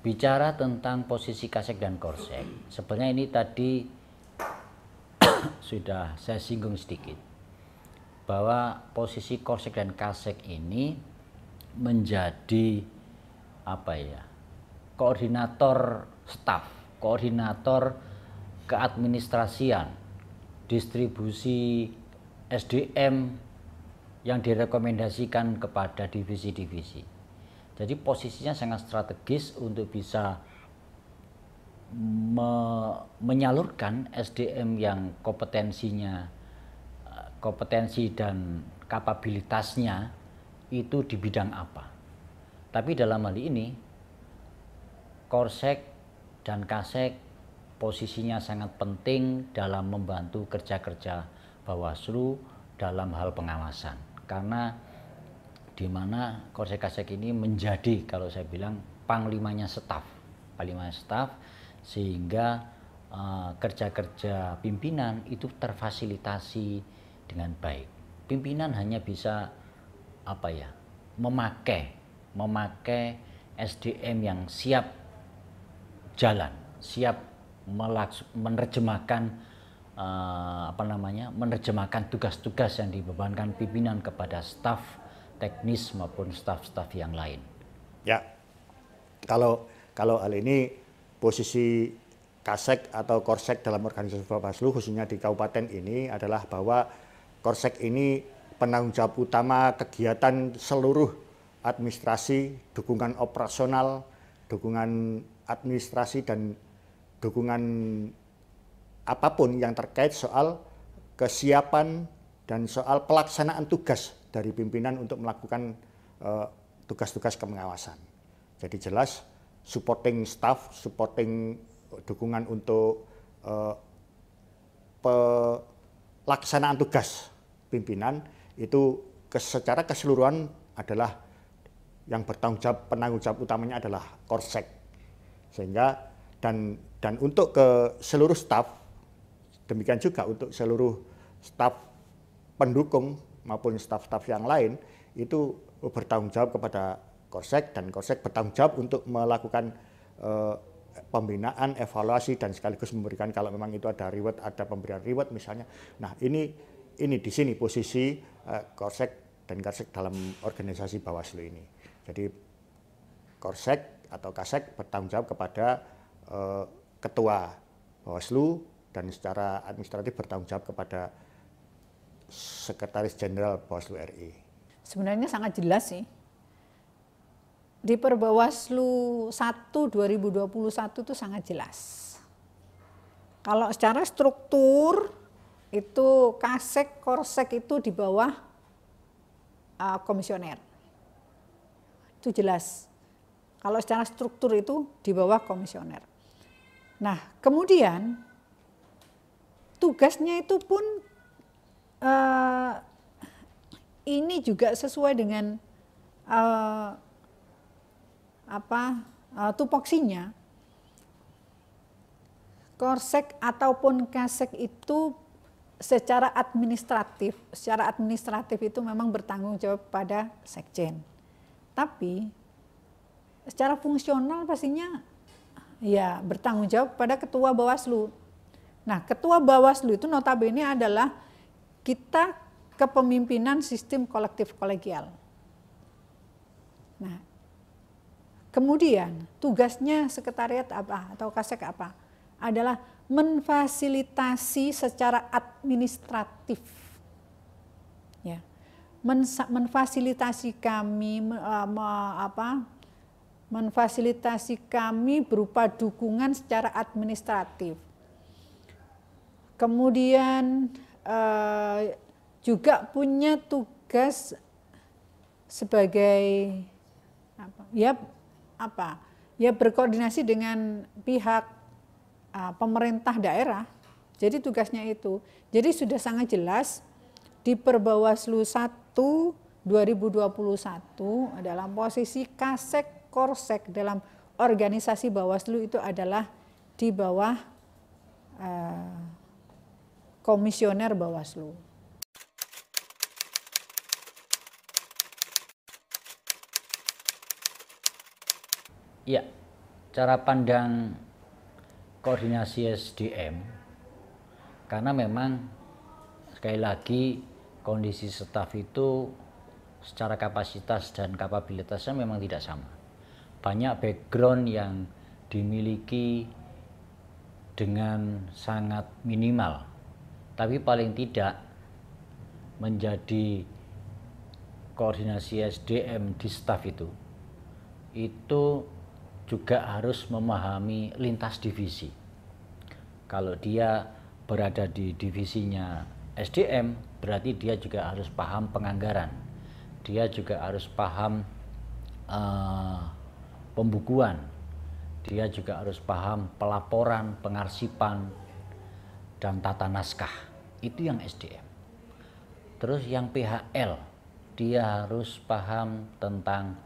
bicara tentang posisi Kasek dan Korsek, sebenarnya ini tadi sudah saya singgung sedikit, bahwa posisi Korsek dan Kasek ini menjadi koordinator staf, koordinator keadministrasian, distribusi SDM yang direkomendasikan kepada divisi-divisi. Jadi posisinya sangat strategis untuk bisa menyalurkan SDM yang kompetensi dan kapabilitasnya itu di bidang apa. Tapi dalam hal ini Korsek dan Kasek posisinya sangat penting dalam membantu kerja-kerja Bawaslu dalam hal pengawasan, karena di mana Korsek Kasek ini menjadi, kalau saya bilang, panglimanya staf, sehingga kerja-kerja pimpinan itu terfasilitasi dengan baik. Pimpinan hanya bisa memakai SDM yang siap jalan, siap menerjemahkan tugas-tugas yang dibebankan pimpinan kepada staf teknis maupun staf-staf yang lain. Ya, kalau hal ini posisi Kasek atau Korsek dalam organisasi Bawaslu khususnya di kabupaten ini adalah bahwa Korsek ini penanggung jawab utama kegiatan seluruh administrasi, dukungan operasional, dukungan administrasi dan dukungan apapun yang terkait soal kesiapan dan soal pelaksanaan tugas dari pimpinan untuk melakukan tugas-tugas pengawasan. Jadi jelas supporting staff, supporting dukungan untuk pelaksanaan tugas pimpinan itu secara keseluruhan adalah yang penanggung jawab utamanya adalah Korsek. Sehingga dan untuk ke seluruh staf, demikian juga untuk seluruh staf pendukung maupun staf-staf yang lain itu bertanggung jawab kepada Korsek, dan Korsek bertanggung jawab untuk melakukan pembinaan, evaluasi, dan sekaligus memberikan kalau memang itu ada reward, ada pemberian reward misalnya. Nah ini di sini posisi Korsek dan Kasek dalam organisasi Bawaslu ini. Jadi Korsek atau Kasek bertanggung jawab kepada Ketua Bawaslu dan secara administratif bertanggung jawab kepada Sekretaris Jenderal Bawaslu RI. Sebenarnya sangat jelas sih. Di Perbawaslu 1 2021 itu sangat jelas. Kalau secara struktur itu Kasek, Korsek itu di bawah komisioner. Itu jelas. Kalau secara struktur itu di bawah komisioner. Nah, kemudian tugasnya itu pun ini juga sesuai dengan tupoksinya. Korsek ataupun Kasek itu secara administratif itu memang bertanggung jawab pada Sekjen. Tapi secara fungsional pastinya ya bertanggung jawab pada Ketua Bawaslu. Nah, Ketua Bawaslu itu notabene adalah kita kepemimpinan sistem kolektif kolegial. Nah, kemudian tugasnya sekretariat apa atau Kasek apa? Adalah memfasilitasi secara administratif. Ya. Memfasilitasi kami berupa dukungan secara administratif. Kemudian juga punya tugas sebagai berkoordinasi dengan pihak pemerintah daerah. Jadi tugasnya itu. Jadi sudah sangat jelas di Perbawaslu 1 2021 adalah posisi Kasek Korsek dalam organisasi Bawaslu itu adalah di bawah komisioner Bawaslu. Ya, cara pandang koordinasi SDM, karena memang sekali lagi kondisi staf itu secara kapasitas dan kapabilitasnya memang tidak sama. Banyak background yang dimiliki dengan sangat minimal, tapi paling tidak menjadi koordinasi SDM di staf itu juga harus memahami lintas divisi. Kalau dia berada di divisinya SDM, berarti dia juga harus paham penganggaran, dia juga harus paham pembukuan, dia juga harus paham pelaporan, pengarsipan, dan tata naskah. Itu yang SDM. Terus yang PHL, dia harus paham tentang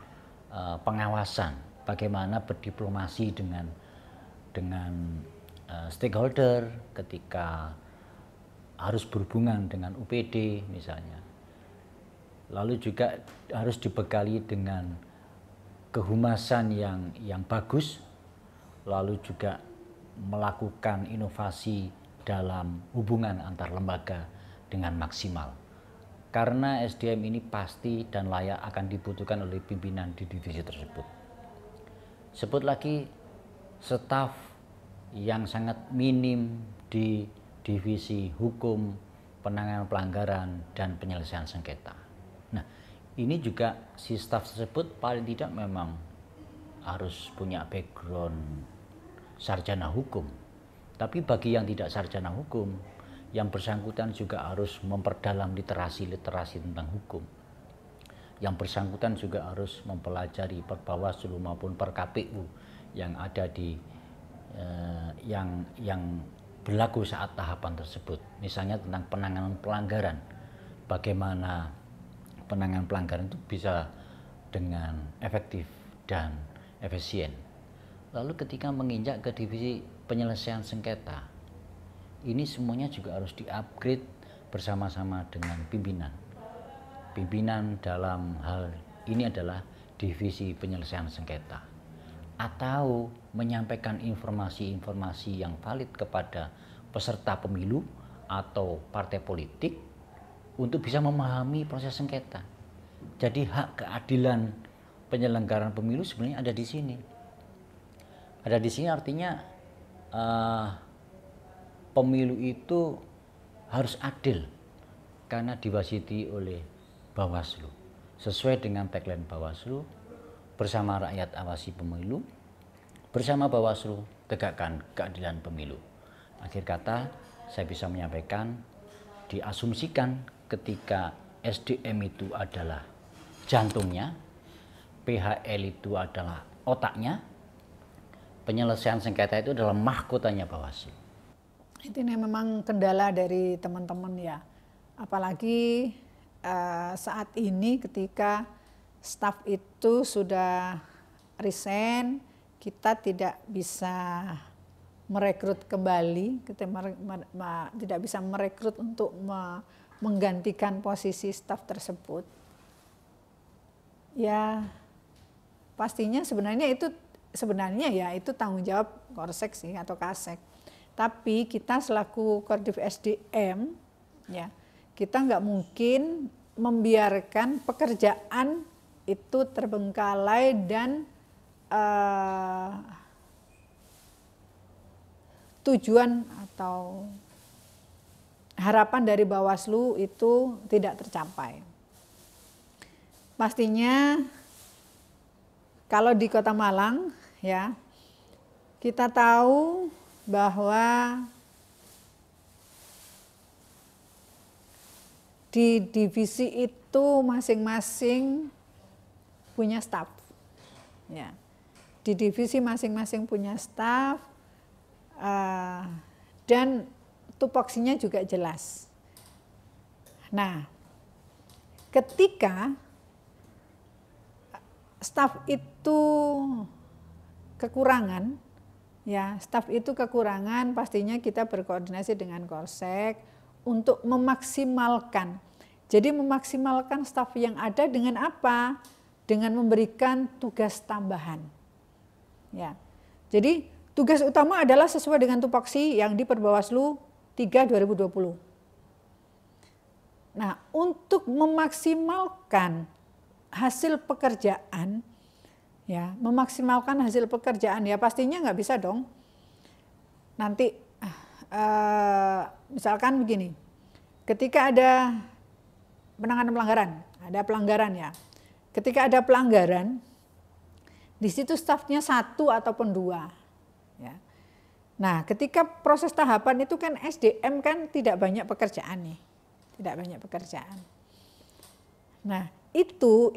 pengawasan, bagaimana berdiplomasi dengan stakeholder ketika harus berhubungan dengan UPD misalnya. Lalu juga harus dibekali dengan kehumasan yang bagus, lalu juga melakukan inovasi dalam hubungan antar lembaga dengan maksimal. Karena SDM ini pasti dan layak akan dibutuhkan oleh pimpinan di divisi tersebut. Sebut lagi staf yang sangat minim di divisi hukum, penanganan pelanggaran, dan penyelesaian sengketa. Nah, ini juga si staf tersebut paling tidak memang harus punya background sarjana hukum. Tapi bagi yang tidak sarjana hukum, yang bersangkutan juga harus memperdalam literasi tentang hukum. Yang bersangkutan juga harus mempelajari per Bawaslu maupun per KPU yang ada di yang berlaku saat tahapan tersebut. Misalnya tentang penanganan pelanggaran. Bagaimana penanganan pelanggaran itu bisa dengan efektif dan efisien. Lalu ketika menginjak ke divisi penyelesaian sengketa, ini semuanya juga harus di-upgrade bersama-sama dengan pimpinan. Pimpinan dalam hal ini adalah divisi penyelesaian sengketa. Atau menyampaikan informasi-informasi yang valid kepada peserta pemilu atau partai politik untuk bisa memahami proses sengketa. Jadi hak keadilan penyelenggaraan pemilu sebenarnya ada di sini. Ada di sini artinya pemilu itu harus adil karena diwasiti oleh Bawaslu. Sesuai dengan tagline Bawaslu, bersama rakyat awasi pemilu, bersama Bawaslu tegakkan keadilan pemilu. Akhir kata, saya bisa menyampaikan, diasumsikan ketika SDM itu adalah jantungnya, PHL itu adalah otaknya, penyelesaian sengketa itu adalah mahkotanya Bawaslu. Itu memang kendala dari teman-teman ya. Apalagi saat ini ketika staf itu sudah resign, kita tidak bisa merekrut kembali, kita tidak bisa merekrut untuk menggantikan posisi staf tersebut. Ya pastinya sebenarnya itu tanggung jawab Korsek sih atau Kasek. Tapi kita selaku Koordif SDM, ya, kita nggak mungkin membiarkan pekerjaan itu terbengkalai dan tujuan atau harapan dari Bawaslu itu tidak tercapai. Pastinya kalau di Kota Malang, ya, kita tahu bahwa di divisi itu masing-masing punya staf, ya. Di divisi masing-masing punya staf dan tupoksinya juga jelas. Nah, ketika staf itu kekurangan, ya, staf itu kekurangan, pastinya kita berkoordinasi dengan Korsek untuk memaksimalkan. Jadi memaksimalkan staf yang ada dengan apa? Dengan memberikan tugas tambahan. Ya. Jadi tugas utama adalah sesuai dengan tupoksi yang di Perbawaslu 3 2020. Nah, untuk memaksimalkan hasil pekerjaan, ya, memaksimalkan hasil pekerjaan ya pastinya nggak bisa dong. Nanti misalkan begini, ketika ada penanganan pelanggaran, ada pelanggaran ya. Ketika ada pelanggaran, di situ stafnya 1 ataupun 2. Ya. Nah, ketika proses tahapan itu kan SDM kan tidak banyak pekerjaan nih, tidak banyak pekerjaan. Nah, itu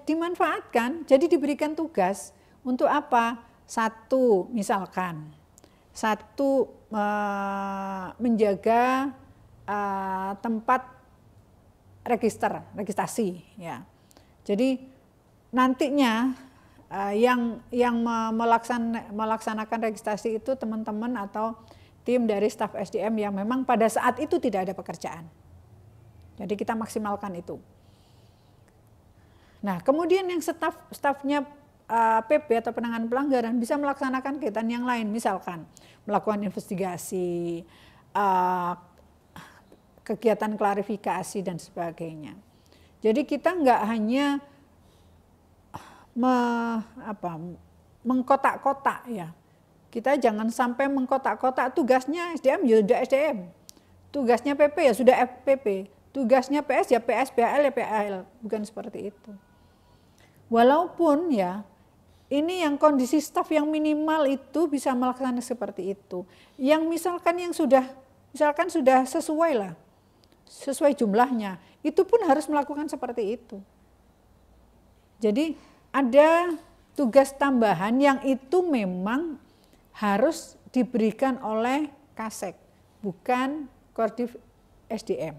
dimanfaatkan, jadi diberikan tugas untuk apa? 1, misalkan 1 menjaga tempat registrasi ya. Jadi nantinya yang melaksanakan registrasi itu teman-teman atau tim dari staf SDM yang memang pada saat itu tidak ada pekerjaan. Jadi kita maksimalkan itu. Nah, kemudian yang stafnya PP atau penanganan pelanggaran bisa melaksanakan kegiatan yang lain, misalkan melakukan investigasi, kegiatan klarifikasi dan sebagainya. Jadi kita nggak hanya mengkotak-kotak ya. Kita jangan sampai mengkotak-kotak, tugasnya SDM ya sudah SDM. Tugasnya PP ya sudah PP. Tugasnya PS ya PS, PAL ya PAL. Bukan seperti itu. Walaupun ya ini yang kondisi staf yang minimal itu bisa melaksanakan seperti itu. Yang misalkan sudah sesuai lah. Sesuai jumlahnya. Itu pun harus melakukan seperti itu. Jadi ada tugas tambahan yang itu memang harus diberikan oleh Kasek, bukan Koordif SDM.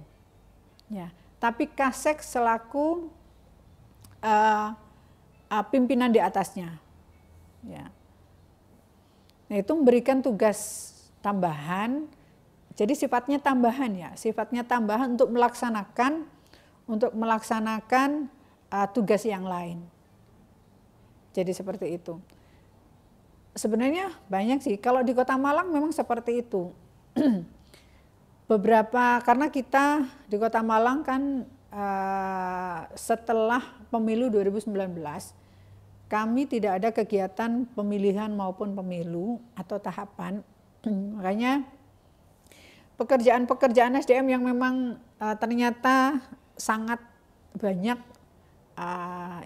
Ya, tapi Kasek selaku pimpinan di atasnya. Ya. Nah, itu memberikan tugas tambahan. Jadi sifatnya tambahan ya, sifatnya tambahan untuk melaksanakan tugas yang lain. Jadi seperti itu. Sebenarnya banyak sih, kalau di Kota Malang memang seperti itu. Karena kita di Kota Malang kan setelah pemilu 2019, kami tidak ada kegiatan pemilihan maupun pemilu atau tahapan. Makanya pekerjaan-pekerjaan SDM yang memang ternyata sangat banyak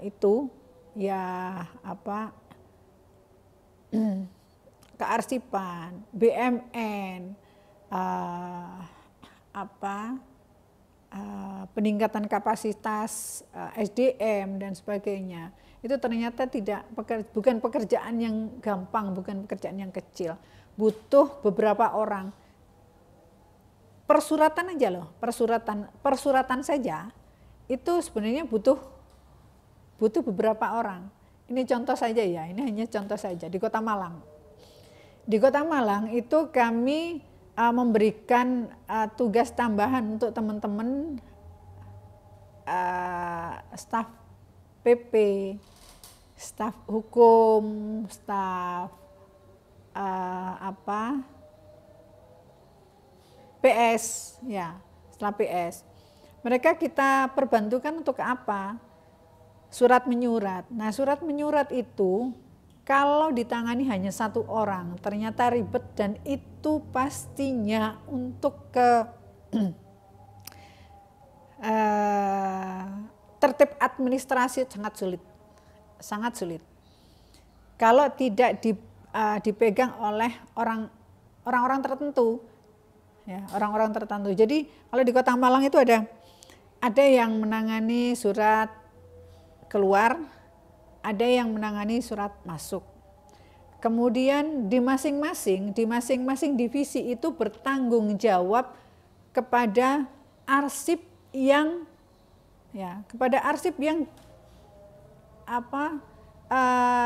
itu ya kearsipan, BMN, peningkatan kapasitas SDM dan sebagainya. Itu ternyata bukan pekerjaan yang gampang, bukan pekerjaan yang kecil. Butuh beberapa orang. Persuratan aja loh, persuratan saja itu sebenarnya butuh beberapa orang. Ini contoh saja ya, ini hanya contoh saja di Kota Malang. Di Kota Malang itu kami memberikan tugas tambahan untuk teman-teman staf PP, staf hukum, staf PS, ya, setelah PS. Mereka kita perbantukan untuk apa? Surat menyurat. Nah, surat menyurat itu kalau ditangani hanya 1 orang, ternyata ribet dan itu pastinya untuk tertib administrasi sangat sulit. Kalau tidak dipegang oleh orang-orang tertentu. Ya, orang-orang tertentu. Jadi kalau di Kota Malang itu ada yang menangani surat keluar, ada yang menangani surat masuk. Kemudian di masing-masing divisi itu bertanggung jawab kepada arsip yang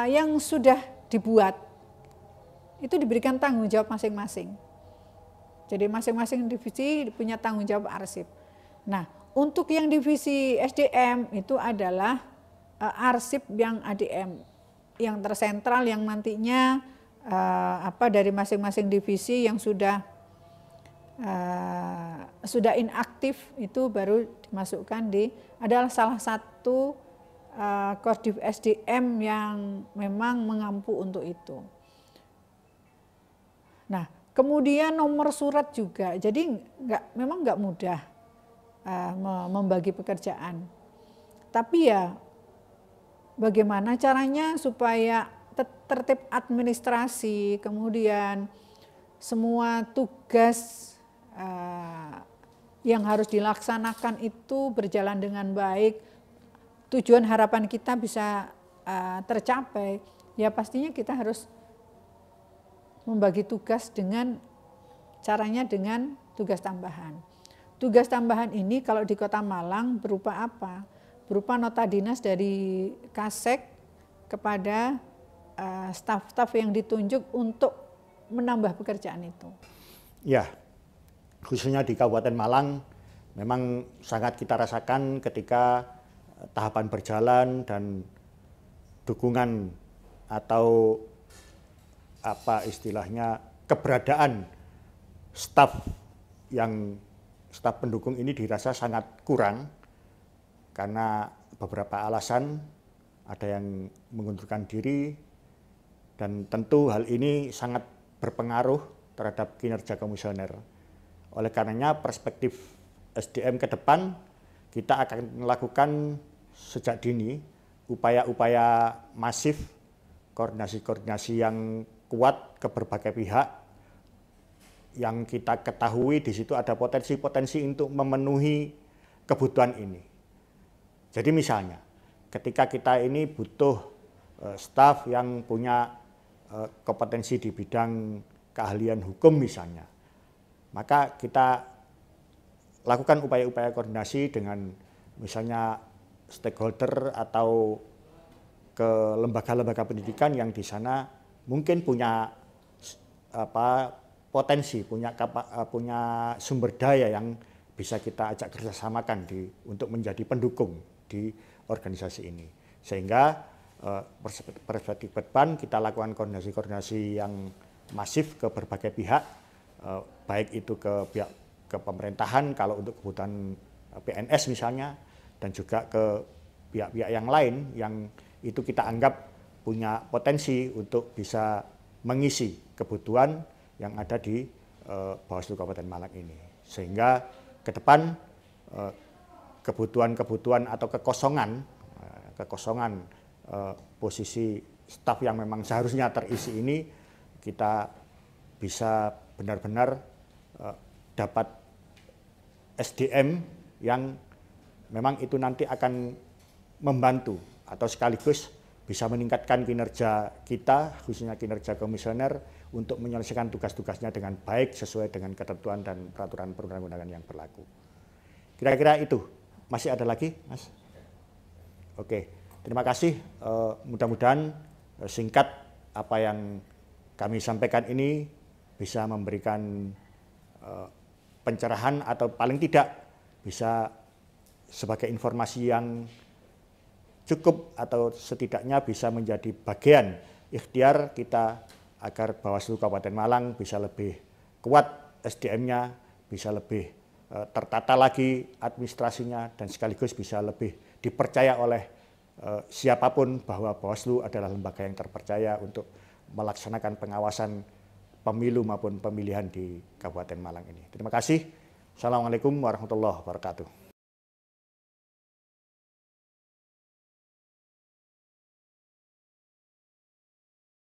yang sudah dibuat. Itu diberikan tanggung jawab masing-masing. Jadi masing-masing divisi punya tanggung jawab arsip. Nah, untuk yang divisi SDM itu adalah arsip yang ADM. yang tersentral yang nantinya dari masing-masing divisi yang sudah inaktif itu baru dimasukkan adalah salah satu Kordif SDM yang memang mengampu untuk itu. Nah, kemudian nomor surat juga, jadi memang nggak mudah membagi pekerjaan. Tapi ya bagaimana caranya supaya tertib administrasi, kemudian semua tugas yang harus dilaksanakan itu berjalan dengan baik, tujuan harapan kita bisa tercapai, ya pastinya kita harus membagi tugas dengan caranya dengan tugas tambahan. Tugas tambahan ini kalau di Kota Malang berupa apa? Berupa nota dinas dari Kasek kepada staf-staf yang ditunjuk untuk menambah pekerjaan itu. Ya, khususnya di Kabupaten Malang memang sangat kita rasakan ketika tahapan berjalan dan dukungan atau apa istilahnya keberadaan staf pendukung ini dirasa sangat kurang karena beberapa alasan, ada yang mengundurkan diri, dan tentu hal ini sangat berpengaruh terhadap kinerja komisioner. Oleh karenanya perspektif SDM ke depan kita akan melakukan sejak dini upaya-upaya masif, koordinasi-koordinasi yang kuat ke berbagai pihak yang kita ketahui di situ ada potensi-potensi untuk memenuhi kebutuhan ini. Jadi misalnya ketika kita ini butuh staf yang punya kompetensi di bidang keahlian hukum misalnya, maka kita lakukan upaya-upaya koordinasi dengan misalnya stakeholder atau ke lembaga-lembaga pendidikan yang di sana mungkin punya potensi, punya sumber daya yang bisa kita ajak kerjasamakan untuk menjadi pendukung di organisasi ini. Sehingga perspektif depan kita lakukan koordinasi-koordinasi yang masif ke berbagai pihak, baik itu ke pemerintahan kalau untuk kebutuhan PNS misalnya, dan juga ke pihak-pihak yang lain yang itu kita anggap punya potensi untuk bisa mengisi kebutuhan yang ada di Bawaslu Kabupaten Malang ini. Sehingga ke depan kebutuhan-kebutuhan atau kekosongan posisi staf yang memang seharusnya terisi ini kita bisa benar-benar dapat SDM yang memang itu nanti akan membantu atau sekaligus bisa meningkatkan kinerja kita, khususnya kinerja komisioner, untuk menyelesaikan tugas-tugasnya dengan baik sesuai dengan ketentuan dan peraturan perundang-undangan yang berlaku. Kira-kira itu. Masih ada lagi, Mas? Oke, terima kasih. Mudah-mudahan singkat apa yang kami sampaikan ini bisa memberikan pencerahan atau paling tidak bisa sebagai informasi yang cukup atau setidaknya bisa menjadi bagian ikhtiar kita agar Bawaslu Kabupaten Malang bisa lebih kuat SDM-nya, bisa lebih tertata lagi administrasinya, dan sekaligus bisa lebih dipercaya oleh siapapun bahwa Bawaslu adalah lembaga yang terpercaya untuk melaksanakan pengawasan pemilu maupun pemilihan di Kabupaten Malang ini. Terima kasih. Assalamualaikum warahmatullahi wabarakatuh.